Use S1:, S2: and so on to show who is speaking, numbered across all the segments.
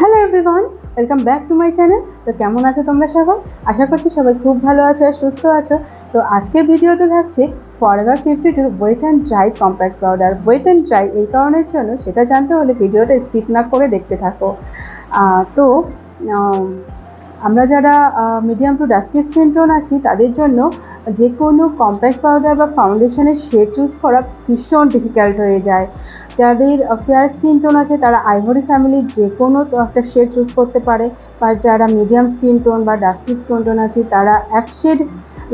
S1: Hello everyone, welcome back to my channel. তো কেমন আছো তোমরা সবাই? আশা করছি সবাই খুব ভালো আছো আর সুস্থ আছো। তো আজকের ভিডিওতে থাকছে forever 52 wet and dry compact powder. Wet and dry এই কারণের জন্য সেটা জানতে হলে ভিডিওটা স্কিপ না করে দেখতে থাকো। তো আমরা যারা medium to dusky skin tone আছি তাদের জন্য যে কোনো কম্প্যাক্ট পাউডার বা ফাউন্ডেশনের শেড চুজ করা ভীষণ ডিফিকাল্ট হয়ে যায়। যাদের ফেয়ার স্কিন টোন আছে তারা আইভরি ফ্যামিলির যে কোনো একটা শেড চুজ করতে পারে, বা যারা মিডিয়াম স্কিন টোন বা ডাস্কি স্কিন টোন আছে তারা এক শেড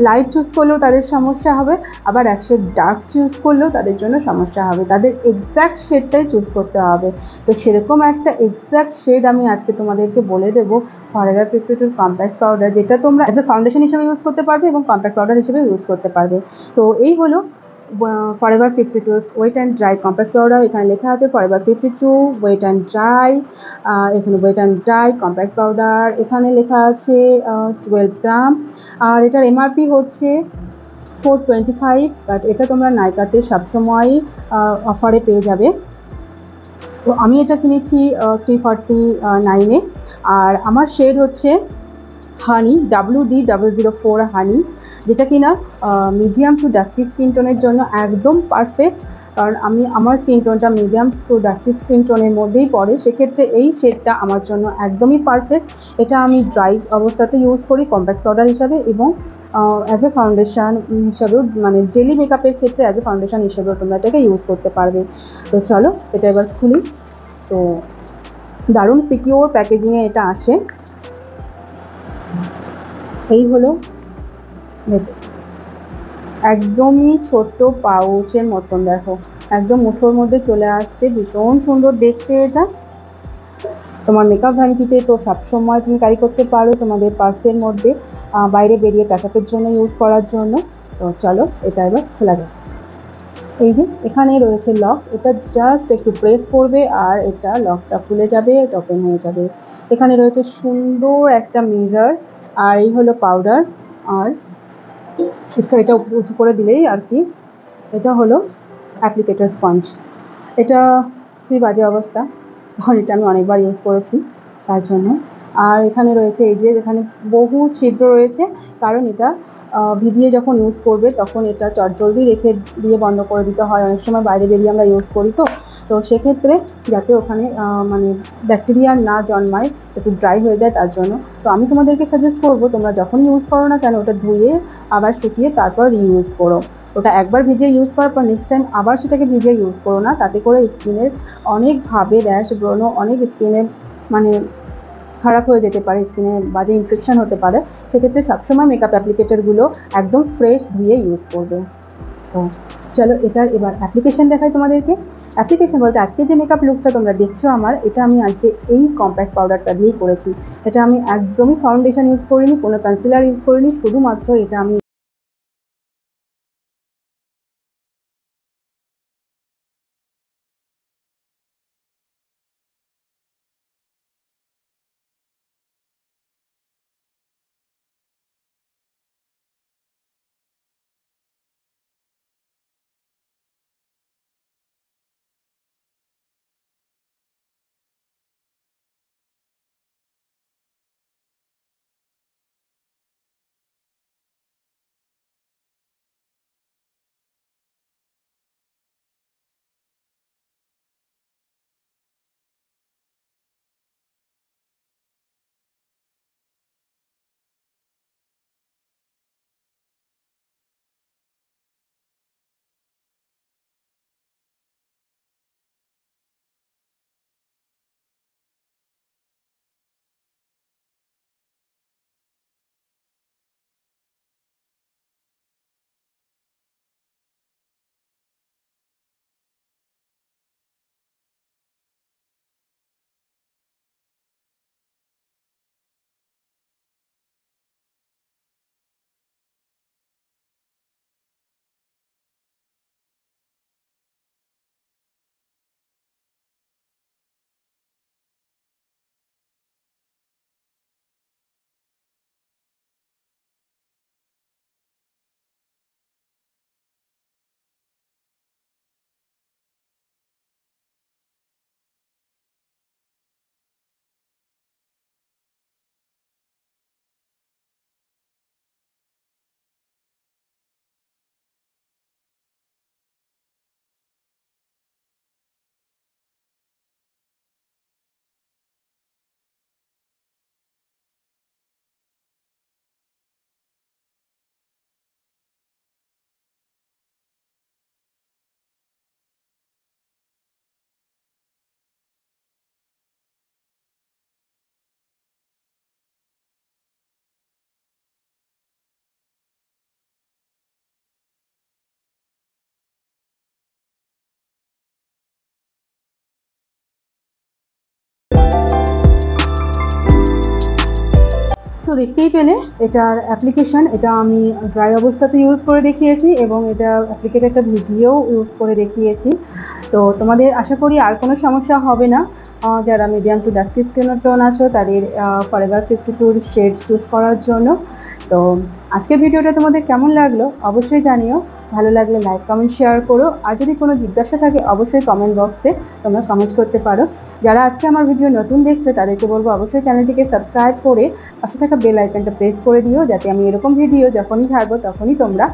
S1: লাইট চুজ করলেও তাদের সমস্যা হবে, আবার এক শেড ডার্ক চুজ করলেও তাদের জন্য সমস্যা হবে। তাদের এক্স্যাক্ট শেডটাই চুজ করতে হবে। তো সেরকম একটা এক্স্যাক্ট শেড আমি আজকে তোমাদেরকে বলে দেবো ফরএভার 52 কম্প্যাক্ট পাউডার, যেটা তোমরা অ্যাজ এ ফাউন্ডেশন হিসেবে ইউজ করতে পারবে এবং কম্প্যাক্ট পাউডার হিসেবে ইউজ করতে পারবে। তো এই হলো forever 52 wet and dry compact powder. এখানে লেখা আছে ফরএভার 52 ওয়েট অ্যান্ড ড্রাই। এখানে wet and dry compact powder এখানে লেখা আছে 12 গ্রাম। আর এটার এমআরপি হচ্ছে 425, বাট এটা তোমরা নাইকাতে সবসময় অফারে পেয়ে যাবে। তো আমি এটা কিনেছি 349-এ। আর আমার শেড হচ্ছে হানি, WD004 হানি, যেটা কিনা মিডিয়াম টু ডাস্কি স্কিন টোনের জন্য একদম পারফেক্ট। কারণ আমার স্কিন টোনটা মিডিয়াম টু ডাস্কি স্কিন টোনের মধ্যেই পড়ে, সেক্ষেত্রে এই শেডটা আমার জন্য একদমই পারফেক্ট। এটা আমি ড্রাই অবস্থাতে ইউজ করি কম্প্যাক্ট পাউডার হিসাবে, এবং অ্যাজ এ ফাউন্ডেশন হিসাবেও, মানে ডেলি মেকআপের ক্ষেত্রে অ্যাজ এ ফাউন্ডেশন হিসেবেও তোমরা এটাকে ইউজ করতে পারবে। তো চলো এটা এবার খুলি। তো দারুণ সিকিউর প্যাকেজিংয়ে এটা আসে। এই হলো একদমই ছোট্ট পাউচের মতন, দেখো একদম মুঠোর মধ্যে চলে আসছে, ভীষণ সুন্দর দেখতে। এটা তোমার মেকআপ ভ্যানিটিতে তো সবসময় তুমি ক্যারি করতে পারো, তোমাদের পার্সের মধ্যে বাইরে বেরিয়ে টাচআপের জন্য ইউজ করার জন্য। তো চলো এটা এবার খোলা যাক। এই যে এখানে রয়েছে লক, এটা জাস্ট একটু প্রেস করবে আর এটা লকটা খুলে যাবে, এটা ওপেন হয়ে যাবে। এখানে রয়েছে সুন্দর একটা মিরর, আর এই হলো পাউডার। আর এটা উঁচু করে দিলেই আর কি, এটা হলো অ্যাপ্লিকেটার স্পঞ্জ। এটা খুবই বাজে অবস্থা, কারণ এটা আমি অনেকবার ইউজ করেছি তার জন্য। আর এখানে রয়েছে এই যে এখানে বহু ছিদ্র রয়েছে, কারণ এটা ভিজিয়ে যখন ইউজ করবে তখন এটা চটজলদি রেখে দিয়ে বন্ধ করে দিতে হয়। অনেক সময় বাইরে বেরিয়ে আমরা ইউজ করি, তো সেক্ষেত্রে যাতে ওখানে মানে ব্যাকটেরিয়া না জন্মায়, একটু ড্রাই হয়ে যায় তার জন্য। তো আমি তোমাদেরকে সাজেস্ট করবো তোমরা যখনই ইউজ করো না কেন ওটা ধুয়ে আবার শুকিয়ে তারপর রিইউজ করো। ওটা একবার ভিজিয়ে ইউজ করার পর নেক্সট টাইম আবার সেটাকে ভিজিয়ে ইউজ করো না, তাতে করে স্কিনের অনেকভাবে র্যাশ, ব্রণ, অনেক স্কিনে মানে খারাপ হয়ে যেতে পারে, স্কিনে বাজে ইনফেকশন হতে পারে। সেক্ষেত্রে সবসময় মেকআপ অ্যাপ্লিকেটারগুলো একদম ফ্রেশ ধুয়ে ইউজ করবে। তো চলো এটার এবার অ্যাপ্লিকেশন দেখাই তোমাদেরকে। অ্যাপ্লিকেশন বলতে আজকে যে মেকআপ লুকসটা তোমরা দেখছো আমার, এটা আমি আজকে এই কম্প্যাক্ট পাউডারটা দিয়েই করেছি। এটা আমি একদমই ফাউন্ডেশন ইউজ করিনি, কোনো কনসিলার ইউজ করিনি, শুধুমাত্র এটা আমি তো দেখতেই পেলে এটার অ্যাপ্লিকেশন, এটা আমি ড্রাই অবস্থাতে ইউজ করে দেখিয়েছি এবং এটা অ্যাপ্লিকেটারটা ভিজিয়েও ইউজ করে দেখিয়েছি। তো তোমাদের আশা করি আর কোনো সমস্যা হবে না। যারা medium to dusky skin tone আছো তাদের ফরএভার 52 শেডস চুজ করার জন্য। তো আজকের ভিডিওটা তোমাদের কেমন লাগলো অবশ্যই জানিও। ভালো লাগলে লাইক কমেন্ট শেয়ার করো, আর যদি কোনো জিজ্ঞাসা থাকে অবশ্যই কমেন্ট বক্সে তোমরা কমেন্ট করতে পারো। যারা আজকে আমার ভিডিও নতুন দেখছো তাদেরকে বলবো অবশ্যই চ্যানেলটিকে সাবস্ক্রাইব করে পাশে থাকা বেল আইকনটা প্রেস করে দিও, যাতে আমি এরকম ভিডিও যখনই ছাড়বো তখনই তোমরা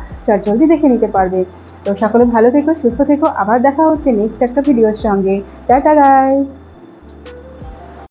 S1: জলদি দেখে নিতে পারবে। তো সকলে ভালো থেকো, সুস্থ থেকো, আবার দেখা হচ্ছে নেক্সট একটা ভিডিওর সঙ্গে। Tata guys.